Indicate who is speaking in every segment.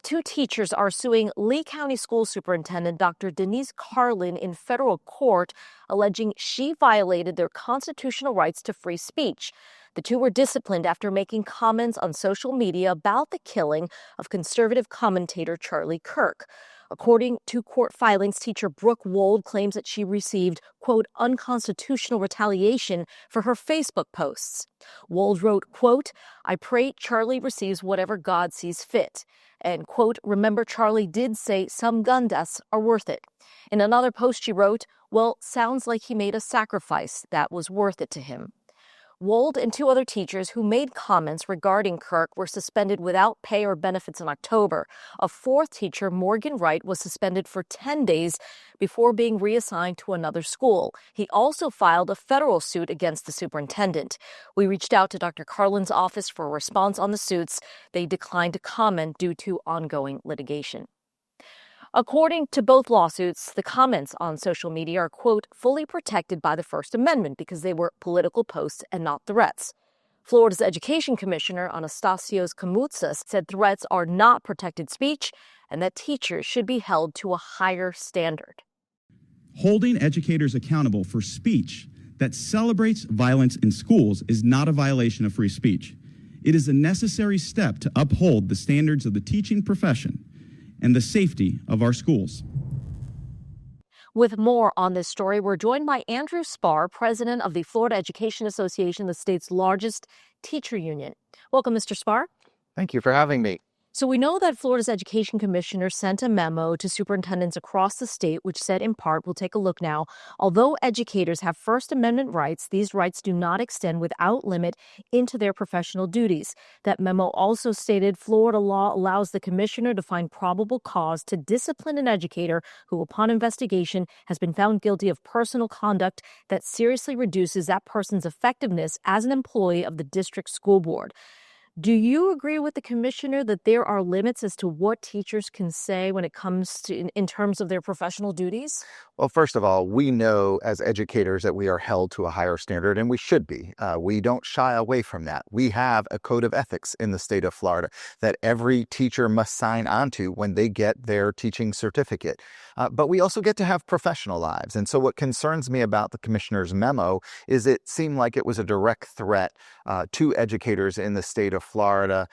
Speaker 1: Two teachers are suing Lee County School Superintendent Dr. Denise Carlin in federal court, alleging she violated their constitutional rights to free speech. The two were disciplined after making comments on social media about the killing of conservative commentator Charlie Kirk. According to court filings, teacher Brooke Wold claims that she received, quote, unconstitutional retaliation for her Facebook posts. Wold wrote, quote, I pray Charlie receives whatever God sees fit. And, quote, remember Charlie did say some gun deaths are worth it. In another post she wrote, well, sounds like he made a sacrifice that was worth it to him. Wold and two other teachers who made comments regarding Kirk were suspended without pay or benefits in October. A fourth teacher, Morgan Wright, was suspended for 10 days before being reassigned to another school. He also filed a federal suit against the superintendent. We reached out to Dr. Carlin's office for a response on the suits. They declined to comment due to ongoing litigation. According to both lawsuits, the comments on social media are, quote, fully protected by the First Amendment because they were political posts and not threats. Florida's Education Commissioner, Anastasios Kamoutsas, said threats are not protected speech and that teachers should be held to a higher standard.
Speaker 2: Holding educators accountable for speech that celebrates violence in schools is not a violation of free speech. It is a necessary step to uphold the standards of the teaching profession and the safety of our schools.
Speaker 1: With more on this story, we're joined by Andrew Spar, president of the Florida Education Association, the state's largest teacher union. Welcome, Mr. Spar.
Speaker 3: Thank you for having me.
Speaker 1: So we know that Florida's education commissioner sent a memo to superintendents across the state, which said in part, we'll take a look now, although educators have First Amendment rights, these rights do not extend without limit into their professional duties. That memo also stated Florida law allows the commissioner to find probable cause to discipline an educator who, upon investigation, has been found guilty of personal conduct that seriously reduces that person's effectiveness as an employee of the district school board. Do you agree with the commissioner that there are limits as to what teachers can say when it comes to in terms of their professional duties?
Speaker 3: Well, first of all, we know as educators that we are held to a higher standard, and we should be. We don't shy away from that. We have a code of ethics in the state of Florida that every teacher must sign onto when they get their teaching certificate. But we also get to have professional lives. And so what concerns me about the commissioner's memo is it seemed like it was a direct threat to educators in the state of Florida,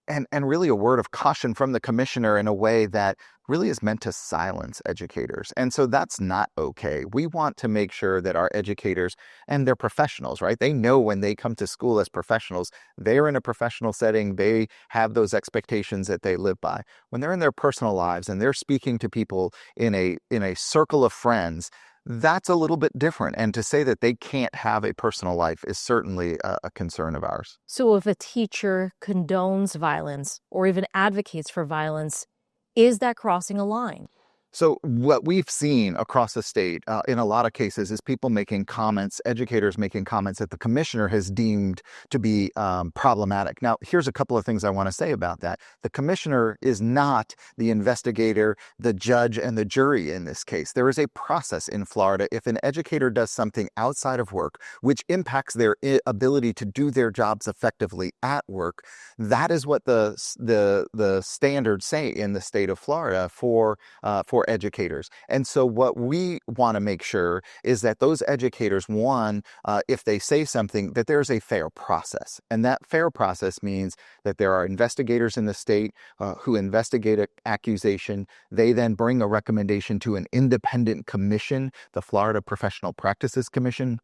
Speaker 3: and really a word of caution from the commissioner in a way that really is meant to silence educators. And so that's not okay. We want to make sure that our educators, and they're professionals, right? They know when they come to school as professionals, they're in a professional setting, they have those expectations that they live by. When they're in their personal lives and they're speaking to people in a circle of friends, that's a little bit different. And to say that they can't have a personal life is certainly a concern of ours.
Speaker 1: So if a teacher condones violence or even advocates for violence, is that crossing a line?
Speaker 3: So what we've seen across the state in a lot of cases is people making comments, educators making comments that the commissioner has deemed to be problematic. Now, here's a couple of things I want to say about that. The commissioner is not the investigator, the judge, and the jury in this case. There is a process in Florida. If an educator does something outside of work, which impacts their ability to do their jobs effectively at work, that is what the standards say in the state of Florida for educators. And so what we want to make sure is that those educators, one, if they say something, that there's a fair process. And that fair process means that there are investigators in the state who investigate an accusation. They then bring a recommendation to an independent commission, the Florida Professional Practices Commission,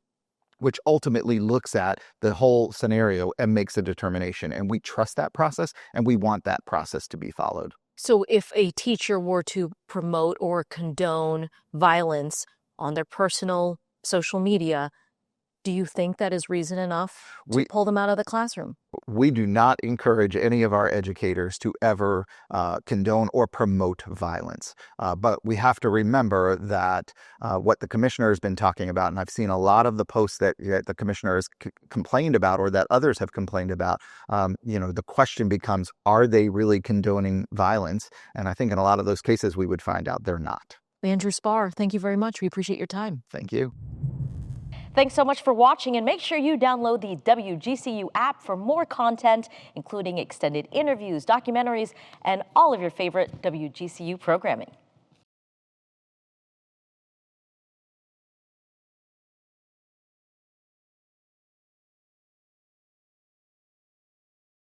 Speaker 3: which ultimately looks at the whole scenario and makes a determination. And we trust that process, and we want that process to be followed.
Speaker 1: So if a teacher were to promote or condone violence on their personal social media, do you think that is reason enough to pull them out of the classroom?
Speaker 3: We do not encourage any of our educators to ever condone or promote violence. But we have to remember that what the commissioner has been talking about, and I've seen a lot of the posts that the commissioner has complained about or that others have complained about, the question becomes, are they really condoning violence? And I think in a lot of those cases, we would find out they're not.
Speaker 1: Andrew Spar, thank you very much. We appreciate your time.
Speaker 3: Thank you.
Speaker 1: Thanks so much for watching, and make sure you download the WGCU app for more content, including extended interviews, documentaries, and all of your favorite WGCU programming.